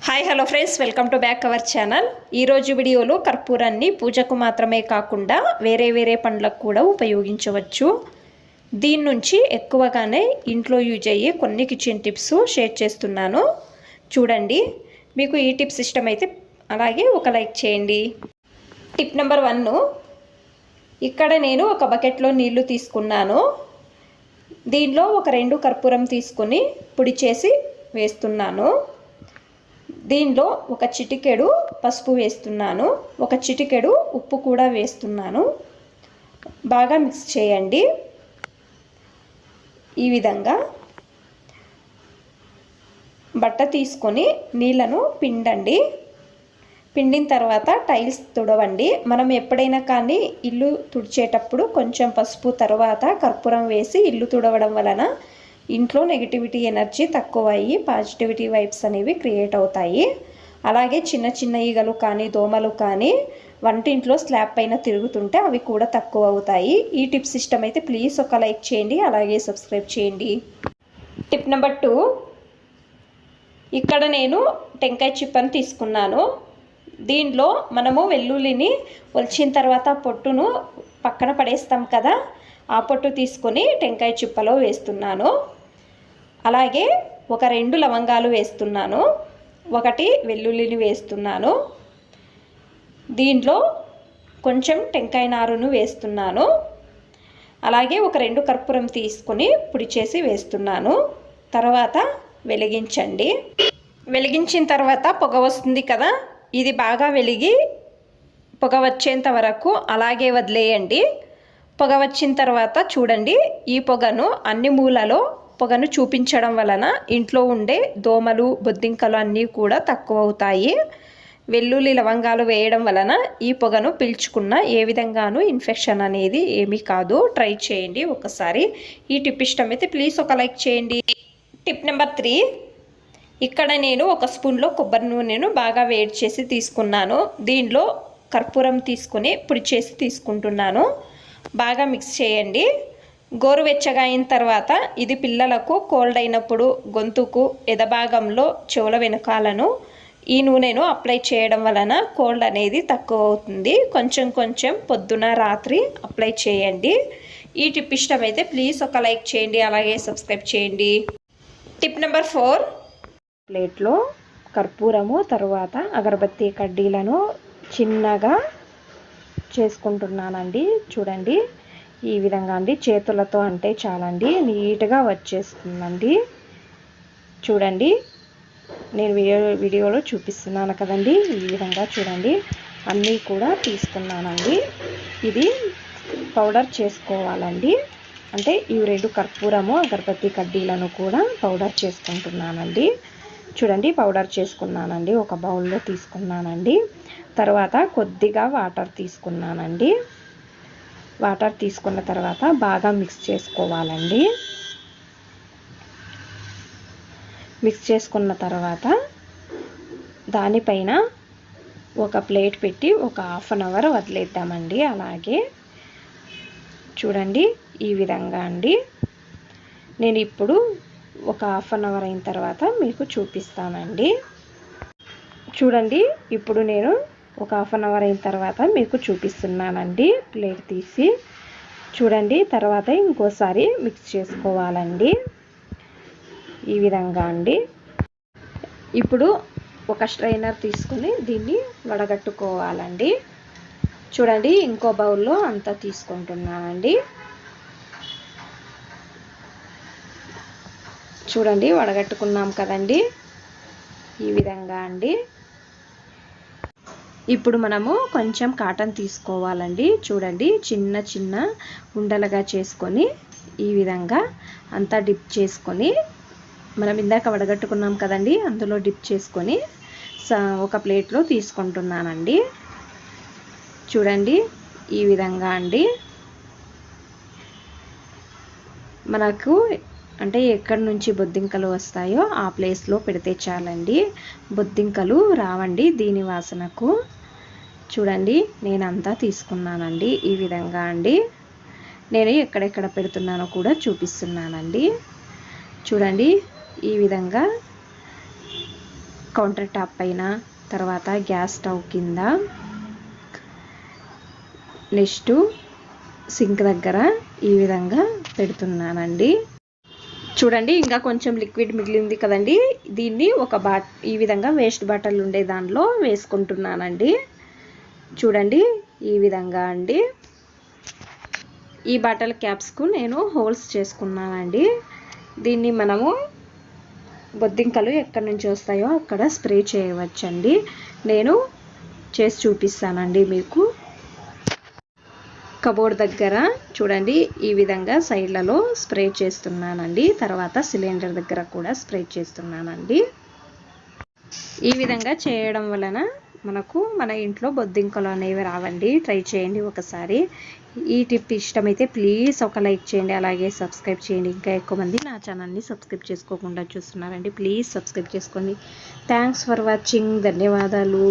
Hi hello friends, welcome to back our channel. ఈరోజు వీడియోలో కర్పూరాన్ని పూజకు మాత్రమే కాకుండా వేరే పండ్లకు కూడా ఉపయోగించవచ్చు. దీని నుంచి ఎక్కువగానే ఇంట్లో యూజ్ అయ్యే కొన్ని కిచెన్ టిప్స్ షేర్ చేస్తున్నాను. చూడండి, మీకు ఈ టిప్స్ ఇష్టమైతే అలాగే ఒక లైక్ చేయండి. టిప్ నెంబర్ 1, ఇక్కడ నేను ఒక బకెట్లో నీళ్లు తీసుకున్నాను. దీనిలో ఒక 2 కర్పూరం తీసుకొని పొడి చేసి వేస్తున్నాను. దీనిలో ఒక చిటికెడు పసుపు వేస్తున్నాను, ఒక చిటికెడు ఉప్పు కూడా వేస్తున్నాను. బాగా మిక్స్ చేయండి. ఈ విధంగా బట్ట తీసుకొని నీళ్ళను పిండండి. పిండిన తర్వాత టైల్స్ తుడవండి. మనం ఎప్పుడైనా కానీ ఇల్లు తుడిచేటప్పుడు కొంచెం పసుపు తర్వాత కర్పూరం వేసి ఇల్లు తుడవడం వలన ఇంట్లో నెగిటివిటీ ఎనర్జీ తక్కువ అయ్యి పాజిటివిటీ వైబ్స్ అనేవి క్రియేట్ అవుతాయి. అలాగే చిన్న ఈగలు కానీ దోమలు కానీ వంటింట్లో స్లాబ్ పైన తిరుగుతుంటే అవి కూడా తక్కువ అవుతాయి. ఈ టిప్స్ ఇష్టమైతే ప్లీజ్ ఒక లైక్ చేయండి, అలాగే సబ్స్క్రైబ్ చేయండి. టిప్ నెంబర్ 2, ఇక్కడ నేను టెంకాయ చిప్పను తీసుకున్నాను. దీనిలో మనము వెల్లుల్లిని ఒలిచిన తర్వాత పొట్టును పక్కన పడేస్తాం కదా, ఆ పొట్టు తీసుకొని టెంకాయ చిప్పలో వేస్తున్నాను. అలాగే ఒక 2 లవంగాలు వేస్తున్నాను, 1 వెల్లుల్లిని వేస్తున్నాను. దీంట్లో కొంచెం టెంకాయ నారును వేస్తున్నాను. అలాగే ఒక 2 కర్పూరం తీసుకొని పొడి చేసి వేస్తున్నాను. తర్వాత వెలిగించండి. వెలిగించిన తర్వాత పొగ వస్తుంది కదా, ఇది బాగా వెలిగి పొగ వచ్చేంత వరకు అలాగే వదిలేయండి. పొగ వచ్చిన తర్వాత చూడండి, ఈ పొగను అన్ని మూలలో పొగను చూపించడం వలన ఇంట్లో ఉండే దోమలు బొద్దింకలు అన్నీ కూడా తక్కువ అవుతాయి. వెల్లుల్లి లవంగాలు వేయడం వలన ఈ పొగను పీల్చుకున్న ఏ విధంగానూ ఇన్ఫెక్షన్ అనేది ఏమీ కాదు. ట్రై చేయండి ఒకసారి. ఈ టిప్ ఇష్టమైతే ప్లీజ్ ఒక లైక్ చేయండి. టిప్ నెంబర్ 3, ఇక్కడ నేను 1 స్పూన్లో కొబ్బరి నూనెను బాగా వేడి చేసి తీసుకున్నాను. దీనిలో కర్పూరం తీసుకొని పొడి చేసి తీసుకుంటున్నాను. బాగా మిక్స్ చేయండి. గోరువెచ్చగా అయిన తర్వాత ఇది పిల్లలకు కోల్డ్ అయినప్పుడు గొంతుకు ఎదభాగంలో చెవుల వెనకాలను ఈ నూనెను అప్లై చేయడం వలన కోల్డ్ అనేది తక్కువ అవుతుంది. కొంచెం పొద్దున రాత్రి అప్లై చేయండి. ఈ టిప్ ఇష్టమైతే ప్లీజ్ ఒక లైక్ చేయండి, అలాగే సబ్స్క్రైబ్ చేయండి. టిప్ నెంబర్ 4, ప్లేట్లో కర్పూరము తర్వాత అగరబత్తి కడ్డీలను చిన్నగా చేసుకుంటున్నానండి. చూడండి, ఈ విధంగా అండి. చేతులతో అంటే చాలండి, నీట్గా వచ్చేస్తుందండి. చూడండి, నేను వీడియోలో చూపిస్తున్నాను కదండి. ఈ విధంగా చూడండి, అన్నీ కూడా తీసుకున్నానండి. ఇది పౌడర్ చేసుకోవాలండి. అంటే ఈ 2 కర్పూరము అగరబత్తి కడ్డీలను కూడా పౌడర్ చేసుకుంటున్నానండి. చూడండి, పౌడర్ చేసుకున్నానండి. ఒక బౌల్లో తీసుకున్నానండి. తర్వాత కొద్దిగా వాటర్ తీసుకున్నానండి. వాటర్ తీసుకున్న తర్వాత బాగా మిక్స్ చేసుకోవాలండి. మిక్స్ చేసుకున్న తర్వాత దానిపైన ఒక ప్లేట్ పెట్టి ఒక హాఫ్ అన్ అవర్ వదిలేద్దామండి. అలాగే చూడండి, ఈ విధంగా అండి. నేను ఇప్పుడు ఒక హాఫ్ అన్ అవర్ అయిన తర్వాత మీకు చూపిస్తానండి. చూడండి, ఇప్పుడు నేను ఒక హాఫ్ అన్ అవర్ అయిన తర్వాత మీకు చూపిస్తున్నానండి. ప్లేట్ తీసి చూడండి. తర్వాత ఇంకోసారి మిక్స్ చేసుకోవాలండి. ఈ విధంగా అండి. ఇప్పుడు ఒక స్ట్రైనర్ తీసుకొని దీన్ని వడగట్టుకోవాలండి. చూడండి, ఇంకో బౌల్లో అంతా తీసుకుంటున్నానండి. చూడండి, వడగట్టుకున్నాం కదండి. ఈ విధంగా అండి. ఇప్పుడు మనము కొంచెం కాటన్ తీసుకోవాలండి. చూడండి, చిన్న ఉండలుగా చేసుకొని ఈ విధంగా అంతా డిప్ చేసుకొని, మనం ఇందాక వడగట్టుకున్నాం కదండి, అందులో డిప్ చేసుకొని ఒక ప్లేట్లో తీసుకుంటున్నానండి. చూడండి, ఈ విధంగా అండి. మనకు అంటే ఎక్కడి నుంచి బొద్దింకలు వస్తాయో ఆ ప్లేస్లో పెడితే చాలండి. బొద్దింకలు రావండి దీని వాసనకు. చూడండి, నేనంతా తీసుకున్నానండి. ఈ విధంగా అండి. నేను ఎక్కడెక్కడ పెడుతున్నానో కూడా చూపిస్తున్నానండి. చూడండి, ఈ విధంగా కౌంటర్ టాప్ పైన, తర్వాత గ్యాస్ స్టవ్ కింద, నెక్స్ట్ సింక్ దగ్గర ఈ విధంగా పెడుతున్నానండి. చూడండి, ఇంకా కొంచెం లిక్విడ్ మిగిలింది కదండి, దీన్ని ఈ విధంగా వేస్ట్ బాటిల్ ఉండే దానిలో వేసుకుంటున్నానండి. చూడండి ఈ విధంగా అండి. ఈ బాటిల్ క్యాప్స్కు నేను హోల్స్ చేసుకున్నానండి. దీన్ని మనము బొద్దింకలు ఎక్కడి నుంచి వస్తాయో అక్కడ స్ప్రే చేయవచ్చండి. నేను చేసి చూపిస్తానండి మీకు. కబోర్డ్ దగ్గర చూడండి ఈ విధంగా సైడ్లలో స్ప్రే చేస్తున్నానండి. తర్వాత సిలిండర్ దగ్గర కూడా స్ప్రే చేస్తున్నానండి. ఈ విధంగా చేయడం వలన మనకు మన ఇంట్లో బొద్దింకలు అనేవి రావండి. ట్రై చేయండి ఒకసారి. ఈ టిప్ ఇష్టమైతే ప్లీజ్ ఒక లైక్ చేయండి, అలాగే సబ్స్క్రైబ్ చేయండి. ఇంకా ఎక్కువ మంది నా ఛానల్ని సబ్స్క్రైబ్ చేసుకోకుండా చూస్తున్నారండి, ప్లీజ్ సబ్స్క్రైబ్ చేసుకోండి. Thanks for watching. ధన్యవాదాలు.